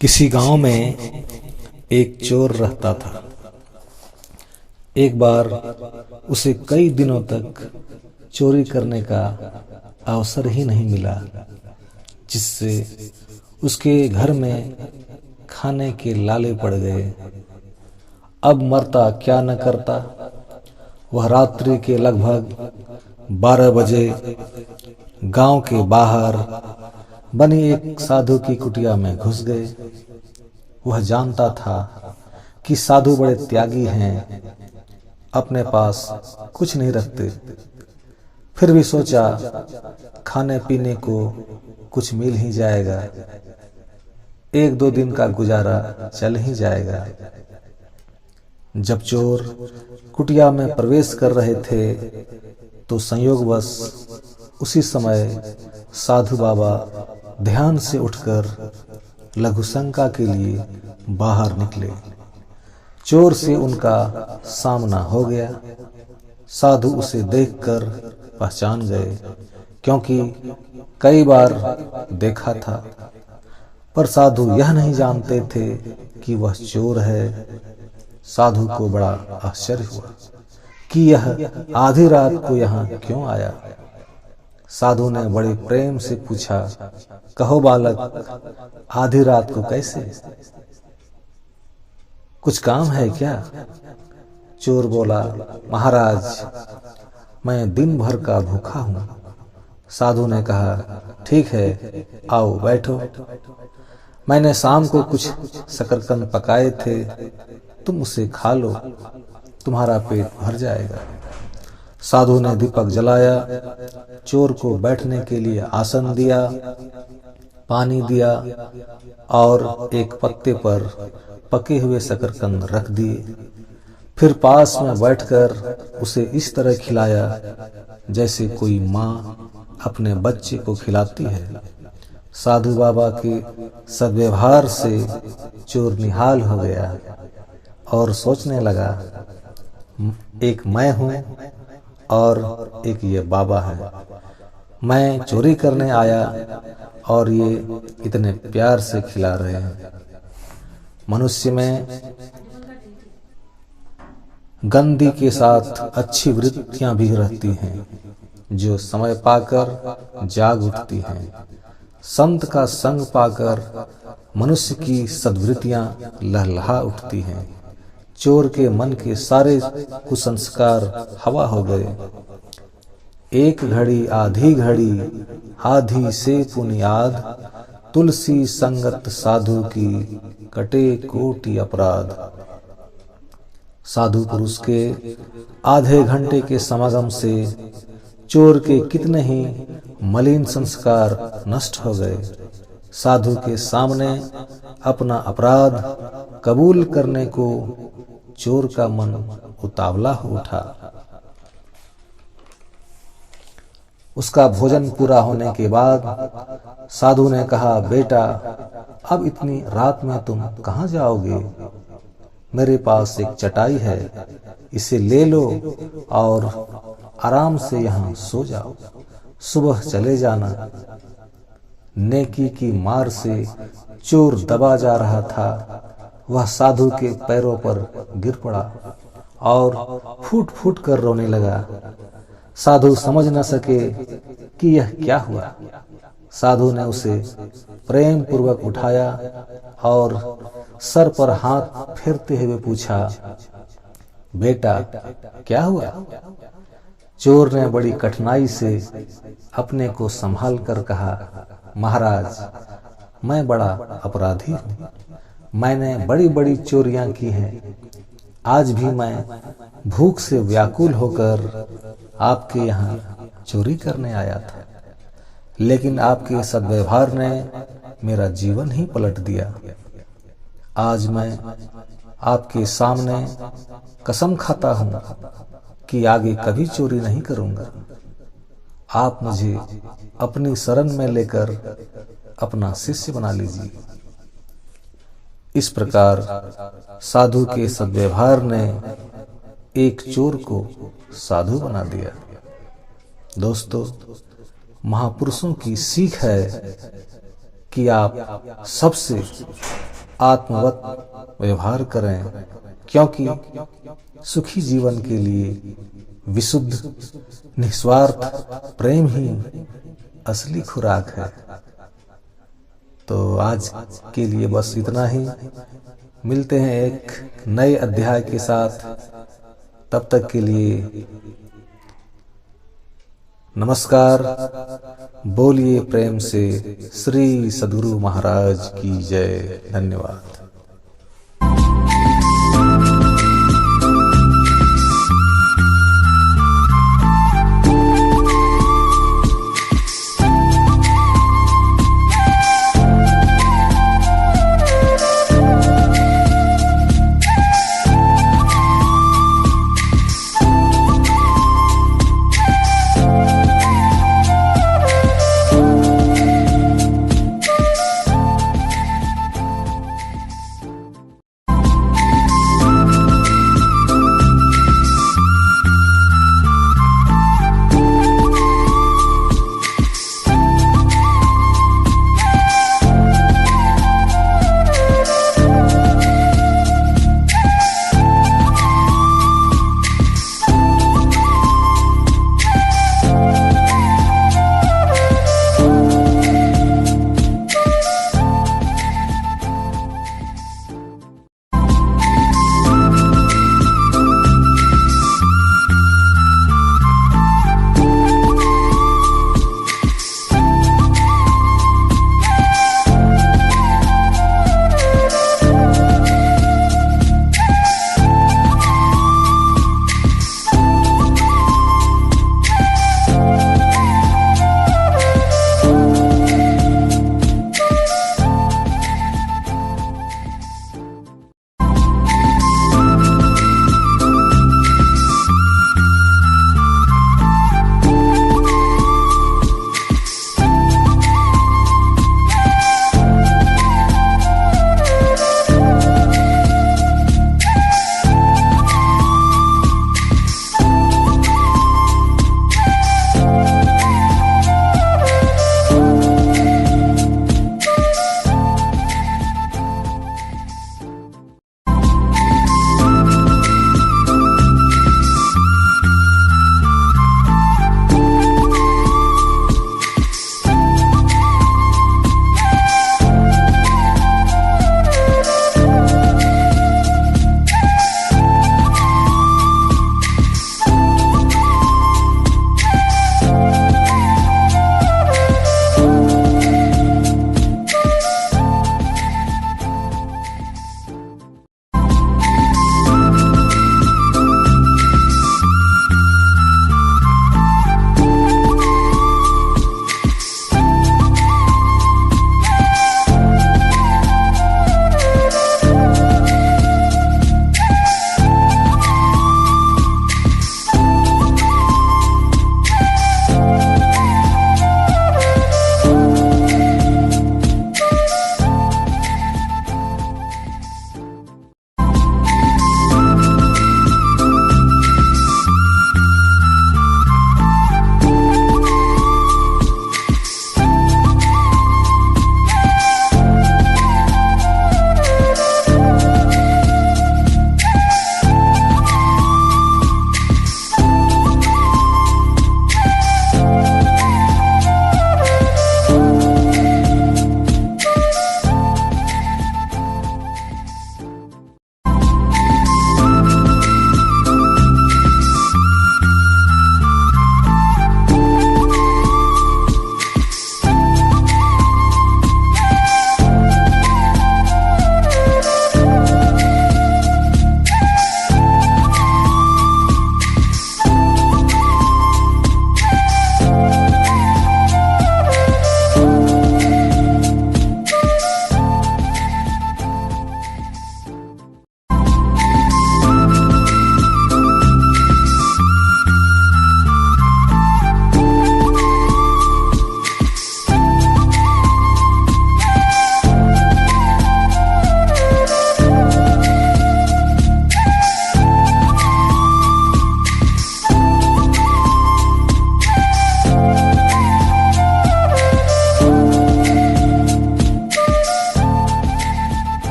किसी गांव में एक चोर रहता था। एक बार उसे कई दिनों तक चोरी करने का अवसर ही नहीं मिला, जिससे उसके घर में खाने के लाले पड़ गए। अब मरता क्या न करता। वह रात्रि के लगभग 12 बजे गांव के बाहर बनी एक साधु की कुटिया में घुस गए। वह जानता था कि साधु बड़े त्यागी हैं, अपने पास कुछ नहीं रखते। फिर भी सोचा खाने पीने को कुछ मिल ही जाएगा, 1-2 दिन का गुजारा चल ही जाएगा। जब चोर कुटिया में प्रवेश कर रहे थे तो संयोगवश उसी समय साधु बाबा ध्यान से उठकर लघुशंका के लिए बाहर निकले। चोर से उनका सामना हो गया। साधु उसे देखकर पहचान गए, क्योंकि कई बार देखा था, पर साधु यह नहीं जानते थे कि वह चोर है। साधु को बड़ा आश्चर्य हुआ कि यह आधी रात को यहाँ क्यों आया। साधु ने बड़े प्रेम से पूछा, कहो बालक, आधी रात को कैसे? कुछ काम है क्या? चोर बोला, महाराज, मैं दिन भर का भूखा हूँ। साधु ने कहा, ठीक है, आओ बैठो। मैंने शाम को कुछ शकरकंद पकाए थे, तुम उसे खा लो, तुम्हारा पेट भर जाएगा। साधु ने दीपक जलाया, चोर को बैठने के लिए आसन दिया, पानी दिया और एक पत्ते पर पके हुए शकरकंद रख दिए। फिर पास में बैठकर उसे इस तरह खिलाया जैसे कोई माँ अपने बच्चे को खिलाती है। साधु बाबा के सद्व्यवहार से चोर निहाल हो गया और सोचने लगा, एक मैं हूँ और एक ये बाबा है। मैं चोरी करने आया और ये इतने प्यार से खिला रहे हैं। मनुष्य में गंदी के साथ अच्छी वृत्तियां भी रहती हैं, जो समय पाकर जाग उठती हैं। संत का संग पाकर मनुष्य की सद्वृत्तियां लहलहा उठती हैं। चोर के मन के सारे कुसंस्कार हवा हो गए। एक घड़ी आधी घड़ी आधी से पुनियाद, तुलसी संगत साधु की कटे कोटि अपराध। साधु पुरुष के आधे घंटे के समागम से चोर के कितने ही मलिन संस्कार नष्ट हो गए। साधु के सामने अपना अपराध कबूल करने को चोर का मन उतावला हो उठा। उसका भोजन पूरा होने के बाद साधु ने कहा, बेटा, अब इतनी रात में तुम कहाँ जाओगे? मेरे पास एक चटाई है, इसे ले लो और आराम से यहाँ सो जाओ। सुबह चले जाना। नेकी की मार से चोर दबा जा रहा था। वह साधु के पैरों पर गिर पड़ा और फूट फूट कर रोने लगा। साधु समझ न सके कि यह क्या हुआ। साधु ने उसे प्रेम पूर्वक उठाया और सर पर हाथ फेरते हुए पूछा, बेटा, क्या हुआ? चोर ने बड़ी कठिनाई से अपने को संभाल कर कहा, महाराज, मैं बड़ा अपराधी हूँ। मैंने बड़ी बड़ी चोरियां की हैं। आज भी मैं भूख से व्याकुल होकर आपके यहाँ चोरी करने आया था, लेकिन आपके सद्व्यवहार ने मेरा जीवन ही पलट दिया। आज मैं आपके सामने कसम खाता हूँ कि आगे कभी चोरी नहीं करूँगा। आप मुझे अपनी शरण में लेकर अपना शिष्य बना लीजिए। इस प्रकार साधु के सद्व्यवहार ने एक चोर को साधु बना दिया। दोस्तों, महापुरुषों की सीख है कि आप सबसे आत्मवत व्यवहार करें, क्योंकि सुखी जीवन के लिए विशुद्ध निस्वार्थ प्रेम ही असली खुराक है। तो आज के लिए बस इतना ही। मिलते हैं एक नए अध्याय के साथ। तब तक के लिए नमस्कार। बोलिए प्रेम से श्री सद्गुरु महाराज की जय। धन्यवाद।